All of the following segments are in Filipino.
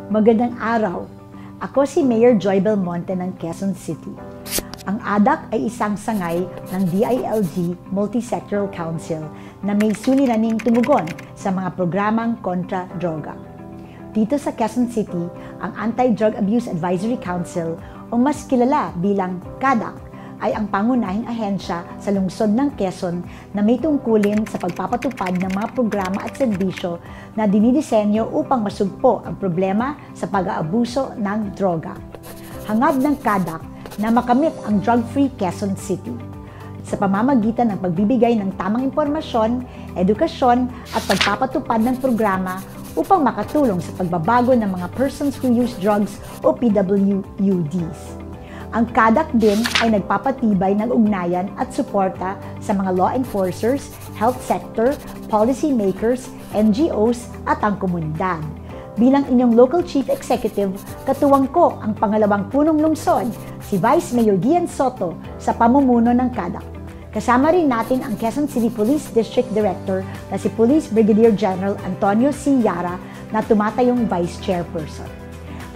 Magandang araw. Ako si Mayor Joy Belmonte ng Quezon City. Ang ADAC ay isang sangay ng DILG Multi-Sectoral Council na may suliraning tumugon sa mga programang kontra droga. Dito sa Quezon City, ang Anti-Drug Abuse Advisory Council o mas kilala bilang CADAC ay ang pangunahing ahensya sa lungsod ng Quezon na may tungkulin sa pagpapatupad ng mga programa at serbisyo na dinidisenyo upang masugpo ang problema sa pag-aabuso ng droga. Hangad ng CADAC na makamit ang drug-free Quezon City sa pamamagitan ng pagbibigay ng tamang impormasyon, edukasyon at pagpapatupad ng programa upang makatulong sa pagbabago ng mga persons who use drugs o PWUDs. Ang CADAC din ay nagpapatibay ng ugnayan at suporta sa mga law enforcers, health sector, policy makers, NGOs at ang komunidad. Bilang inyong local chief executive, katuwang ko ang pangalawang punong lungsod, si Vice Mayor Gian Soto sa pamumuno ng CADAC. Kasama rin natin ang Quezon City Police District Director na si Police Brigadier General Antonio C. Yara na tumatayong Vice Chairperson.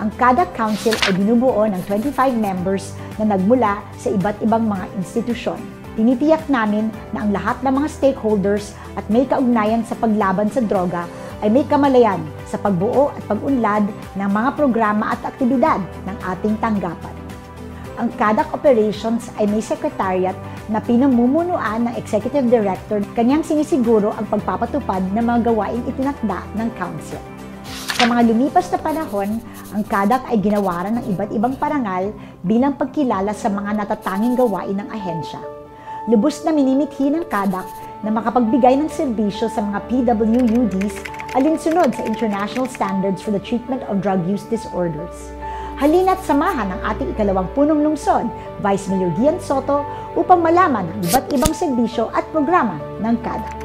Ang CADAC Council ay binubuo ng 25 members na nagmula sa iba't ibang mga institusyon. Tinitiyak namin na ang lahat ng mga stakeholders at may kaugnayan sa paglaban sa droga ay may kamalayan sa pagbuo at pag-unlad ng mga programa at aktibidad ng ating tanggapan. Ang CADAC Operations ay may secretariat na pinamumunuan ng Executive Director. Kanyang sinisiguro ang pagpapatupad ng mga gawaing itinakda ng Council. Sa mga lumipas na panahon, ang CADAC ay ginawaran ng iba't ibang parangal bilang pagkilala sa mga natatanging gawain ng ahensya. Lubos na minimithi ng CADAC na makapagbigay ng serbisyo sa mga PWUDs alinsunod sa International Standards for the Treatment of Drug Use Disorders. Halina't samahan ang ating ikalawang punong lungsod, Vice Mayor Gian Soto, upang malaman ang iba't ibang serbisyo at programa ng CADAC.